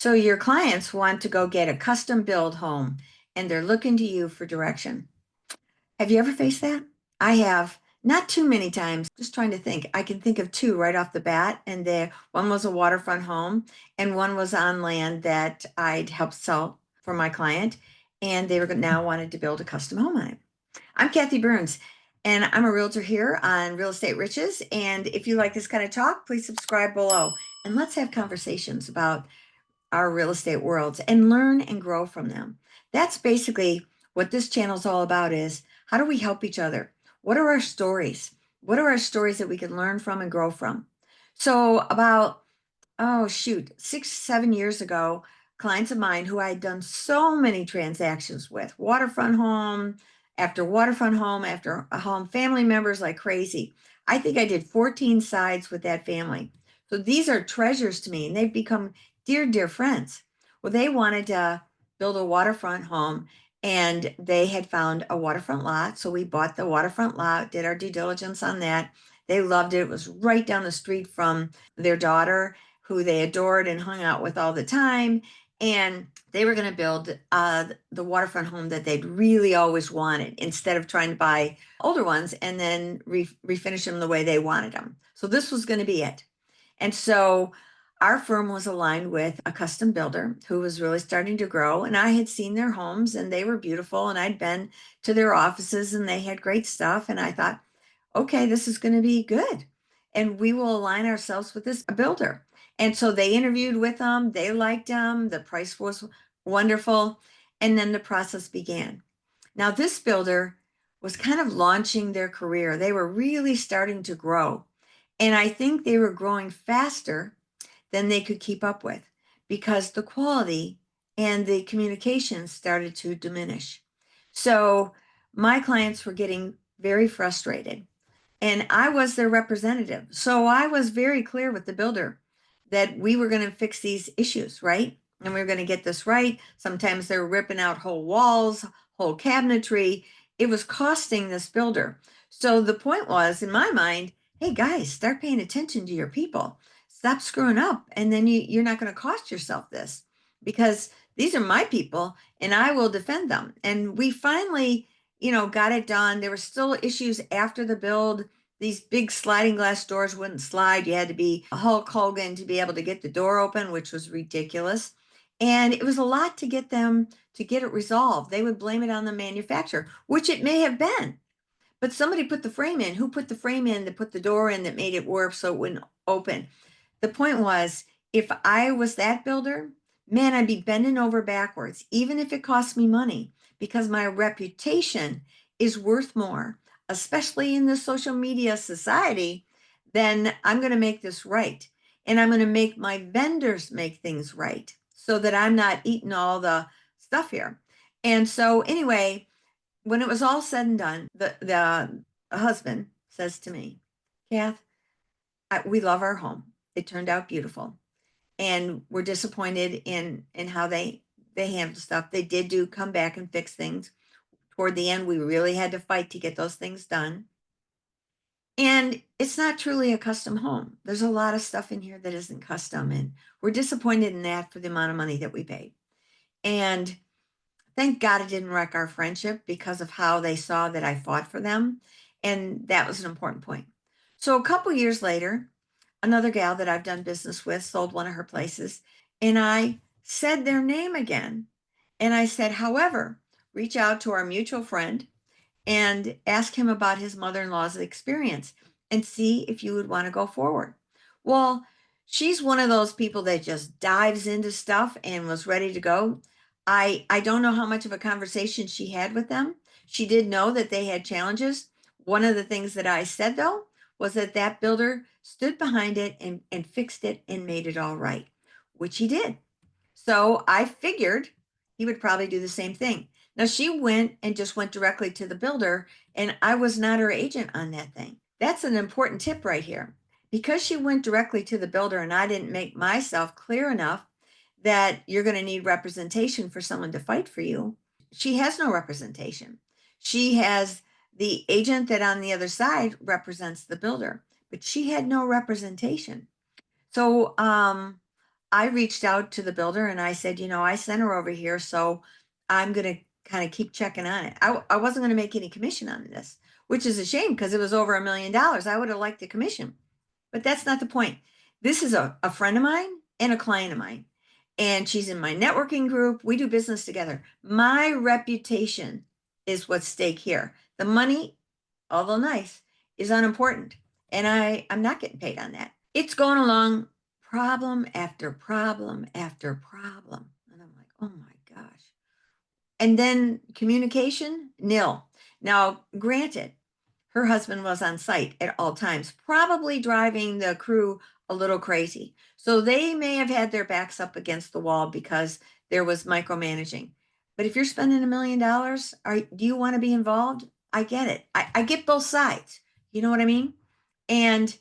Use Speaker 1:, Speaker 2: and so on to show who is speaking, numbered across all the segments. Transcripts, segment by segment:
Speaker 1: So your clients want to go get a custom build home and they're looking to you for direction. Have you ever faced that? I have, not too many times, just trying to think. I can think of two right off the bat, and one was a waterfront home and one was on land that I'd helped sell for my client, and they were now wanted to build a custom home on it. I'm Kathy Burns, and I'm a realtor here on Real Estate Riches. And if you like this kind of talk, please subscribe below and let's have conversations about our real estate worlds and learn and grow from them. That's basically what this channel is all about, is how do we help each other? What are our stories? What are our stories that we can learn from and grow from? So about, oh shoot, 6, 7 years ago, clients of mine who I had done so many transactions with, waterfront home after a home, family members like crazy. I think I did 14 sides with that family. So these are treasures to me, and they've become dear, dear friends. Well, they wanted to build a waterfront home, and they had found a waterfront lot. So we bought the waterfront lot, did our due diligence on that. They loved it. It was right down the street from their daughter, who they adored and hung out with all the time. And they were going to build the waterfront home that they'd really always wanted, instead of trying to buy older ones and then refinish them the way they wanted them. So this was going to be it. And so our firm was aligned with a custom builder who was really starting to grow. And I had seen their homes and they were beautiful. And I'd been to their offices and they had great stuff. And I thought, okay, this is going to be good. And we will align ourselves with this builder. And so they interviewed with them. They liked them. The price was wonderful. And then the process began. Now, this builder was kind of launching their career. They were really starting to grow. And I think they were growing faster than they could keep up with, because the quality and the communication started to diminish. So my clients were getting very frustrated, and I was their representative. So I was very clear with the builder that we were going to fix these issues, right? And we were going to get this right. Sometimes they're ripping out whole walls, whole cabinetry. It was costing this builder. So the point was, in my mind, hey guys, start paying attention to your people. Stop screwing up, and then you're not going to cost yourself this, because these are my people and I will defend them. And we finally, got it done. There were still issues after the build. These big sliding glass doors wouldn't slide. You had to be a Hulk Hogan to be able to get the door open, which was ridiculous. And it was a lot to get them to get it resolved. They would blame it on the manufacturer, which it may have been. But somebody put the frame in. Who put the frame in that put the door in that made it warp so it wouldn't open? The point was, if I was that builder, man, I'd be bending over backwards, even if it cost me money, because my reputation is worth more, especially in this social media society. Then I'm going to make this right. And I'm going to make my vendors make things right so that I'm not eating all the stuff here. And so, anyway, when it was all said and done, the husband says to me, Kath, we love our home. It turned out beautiful, and we're disappointed in how they handled stuff. They did do come back and fix things. Toward the end, we really had to fight to get those things done. And it's not truly a custom home. There's a lot of stuff in here that isn't custom, and we're disappointed in that for the amount of money that we paid. And thank God it didn't wreck our friendship, because of how they saw that I fought for them. And that was an important point. So a couple years later, another gal that I've done business with sold one of her places, and I said their name again. And I said, however, reach out to our mutual friend and ask him about his mother-in-law's experience and see if you would want to go forward. Well, she's one of those people that just dives into stuff and was ready to go. I don't know how much of a conversation she had with them. She did know that they had challenges. One of the things that I said, though, was that builder stood behind it and fixed it and made it all right, which he did. So I figured he would probably do the same thing. Now, she went and just went directly to the builder, and I was not her agent on that thing. That's an important tip right here. Because she went directly to the builder and I didn't make myself clear enough that you're going to need representation for someone to fight for you, she has no representation. She has the agent that on the other side represents the builder, but she had no representation. So I reached out to the builder and I said, I sent her over here, so I'm going to kind of keep checking on it. I wasn't going to make any commission on this, which is a shame because it was over $1 million. I would have liked the commission, but that's not the point. This is a friend of mine and a client of mine, and she's in my networking group. We do business together. My reputation is what's stake here. The money, although nice, is unimportant. And I'm not getting paid on that. It's going along problem after problem after problem. And I'm like, oh my gosh. And then communication, nil. Now, granted, her husband was on site at all times, probably driving the crew a little crazy. So they may have had their backs up against the wall because there was micromanaging. But if you're spending $1 million, do you want to be involved? I get it. I get both sides. You know what I mean? And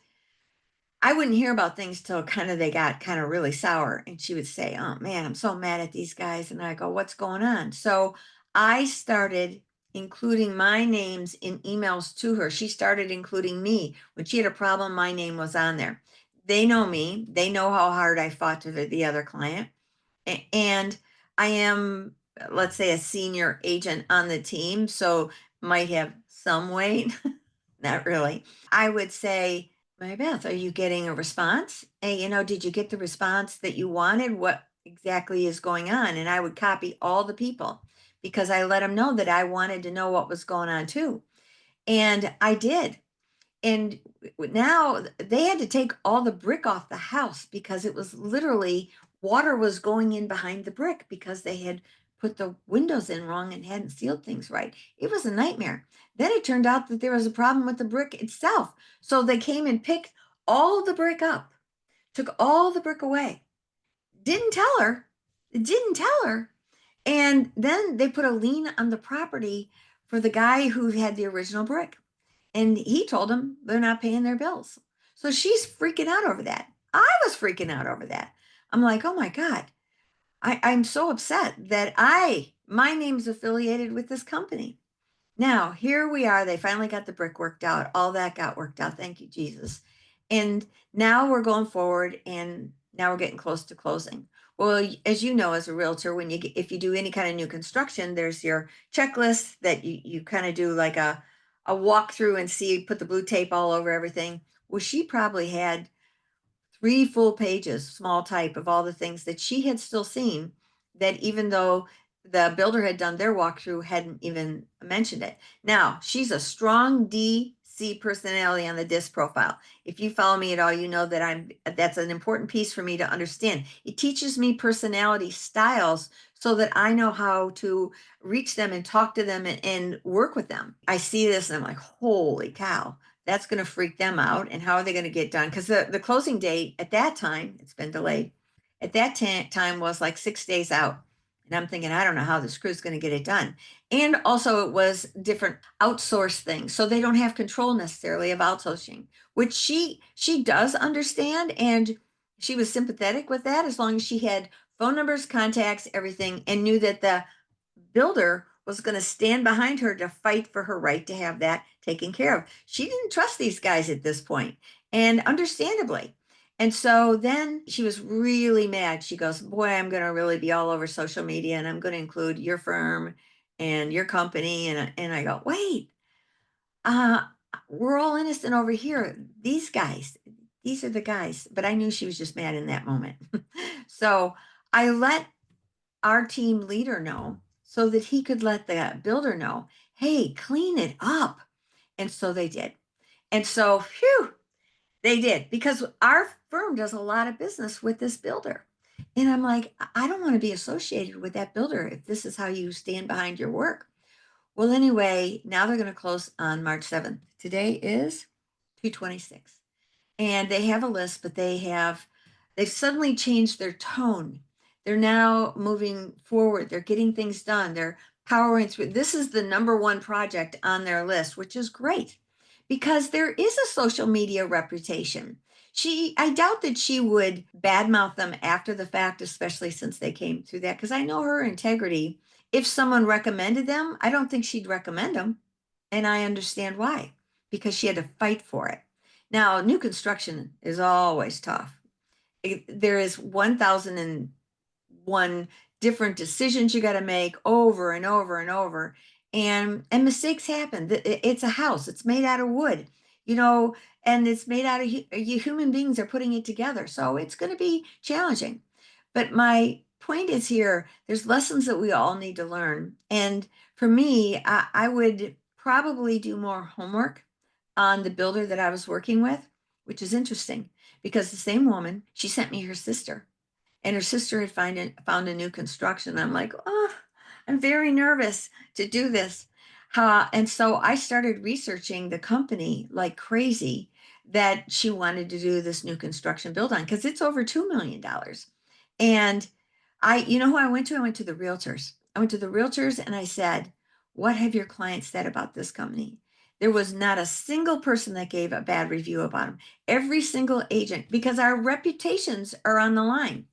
Speaker 1: I wouldn't hear about things till kind of they got kind of really sour. And she would say, "Oh man, I'm so mad at these guys." And I go, "What's going on?" So I started including my names in emails to her. She started including me. When she had a problem, my name was on there. They know me, they know how hard I fought to the other client. And I am, let's say, a senior agent on the team. So might have some weight. Not really. I would say, Mary Beth, are you getting a response? Hey, did you get the response that you wanted? What exactly is going on? And I would copy all the people because I let them know that I wanted to know what was going on too. And I did. And now they had to take all the brick off the house because it was literally water was going in behind the brick because they had put the windows in wrong and hadn't sealed things right. It was a nightmare. Then it turned out that there was a problem with the brick itself. So they came and picked all the brick up, took all the brick away. Didn't tell her. Didn't tell her. And then they put a lien on the property for the guy who had the original brick. And he told them they're not paying their bills. So she's freaking out over that. I was freaking out over that. I'm like, oh my God, I'm so upset that my name's affiliated with this company. Now, here we are. They finally got the brick worked out. All that got worked out. Thank you, Jesus. And now we're going forward and now we're getting close to closing. Well, as you know, as a realtor, if you do any kind of new construction, there's your checklist that you kind of do like a walkthrough and see, put the blue tape all over everything. Well, she probably had 3 full pages, small type, of all the things that she had still seen that even though the builder had done their walkthrough, hadn't even mentioned it. Now, she's a strong DC personality on the disc profile. If you follow me at all, you know that that's an important piece for me to understand. It teaches me personality styles so that I know how to reach them and talk to them and work with them. I see this and I'm like, holy cow, that's going to freak them out. And how are they going to get done? Because the closing date at that time, it's been delayed, at that time was like 6 days out. And I'm thinking, I don't know how this crew's going to get it done. And also, it was different outsourced things. So they don't have control necessarily of outsourcing, which she does understand. And she was sympathetic with that as long as she had phone numbers, contacts, everything, and knew that the builder was going to stand behind her to fight for her right to have that taken care of. She didn't trust these guys at this point, and understandably. And so then she was really mad. She goes, "Boy, I'm going to really be all over social media and I'm going to include your firm and your company." And I go, "Wait, uh, we're all innocent over here. These guys, these are the guys." But I knew she was just mad in that moment. So I let our team leader know so that he could let the builder know, hey, clean it up. And so they did. And so, phew, they did because our firm does a lot of business with this builder. And I'm like, I don't want to be associated with that builder if this is how you stand behind your work. Well, anyway, now they're going to close on March 7th. Today is 2/26. And they have a list, but they've suddenly changed their tone. They're now moving forward. They're getting things done. They're powering through. This is the number one project on their list, which is great because there is a social media reputation. I doubt that she would badmouth them after the fact, especially since they came through that, because I know her integrity. If someone recommended them, I don't think she'd recommend them. And I understand why, because she had to fight for it. Now, new construction is always tough. there is 1,001 different decisions you got to make over and over and over. And mistakes happen. It's a house. It's made out of wood, you know, and it's made out of human beings are putting it together. So it's going to be challenging. But my point is here, there's lessons that we all need to learn. And for me, I would probably do more homework on the builder that I was working with, which is interesting because the same woman, she sent me her sister, and her sister had found a new construction. I'm like, oh, I'm very nervous to do this. And so I started researching the company like crazy that she wanted to do this new construction build on because it's over $2 million. And you know who I went to? I went to the realtors. I went to the realtors and I said, what have your clients said about this company? There was not a single person that gave a bad review about them. Every single agent, because our reputations are on the line.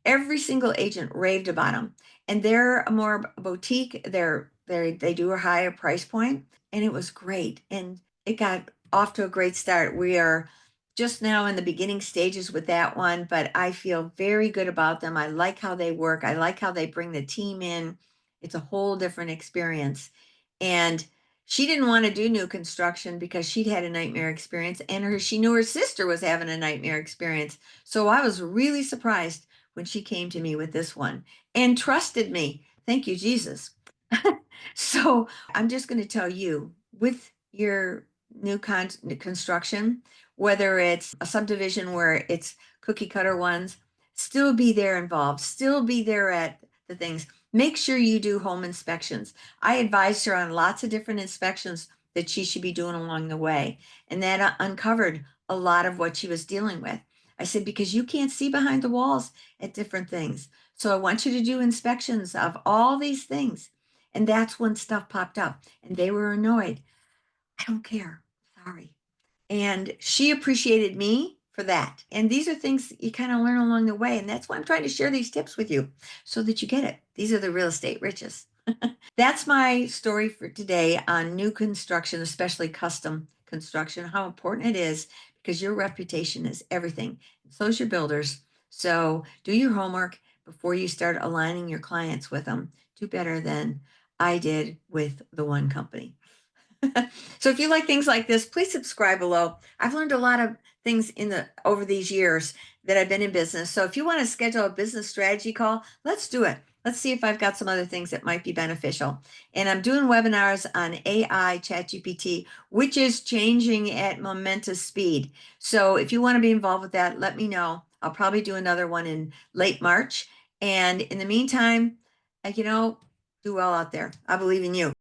Speaker 1: Every single agent raved about them, and they're a more boutique. They do a higher price point, and it was great. And it got off to a great start. We are just now in the beginning stages with that one, but I feel very good about them. I like how they work. I like how they bring the team in. It's a whole different experience. And she didn't want to do new construction because she'd had a nightmare experience, and she knew her sister was having a nightmare experience. So I was really surprised when she came to me with this one and trusted me. Thank you, Jesus. So I'm just going to tell you with your construction, whether it's a subdivision where it's cookie cutter ones, still be there involved, still be there at the things. Make sure you do home inspections. I advised her on lots of different inspections that she should be doing along the way. And that uncovered a lot of what she was dealing with. I said, because you can't see behind the walls at different things. So I want you to do inspections of all these things. And that's when stuff popped up and they were annoyed. I don't care. Sorry. And she appreciated me for that. And these are things you kind of learn along the way. And that's why I'm trying to share these tips with you so that you get it. These are the real estate riches. That's my story for today on new construction, especially custom construction, how important it is because your reputation is everything. So is your builders. So do your homework before you start aligning your clients with them. Do better than I did with the one company. So if you like things like this, please subscribe below. I've learned a lot of things over these years that I've been in business. So if you want to schedule a business strategy call, let's do it. Let's see if I've got some other things that might be beneficial. And I'm doing webinars on AI ChatGPT, which is changing at momentous speed. So if you want to be involved with that, let me know. I'll probably do another one in late March. And in the meantime, do well out there. I believe in you.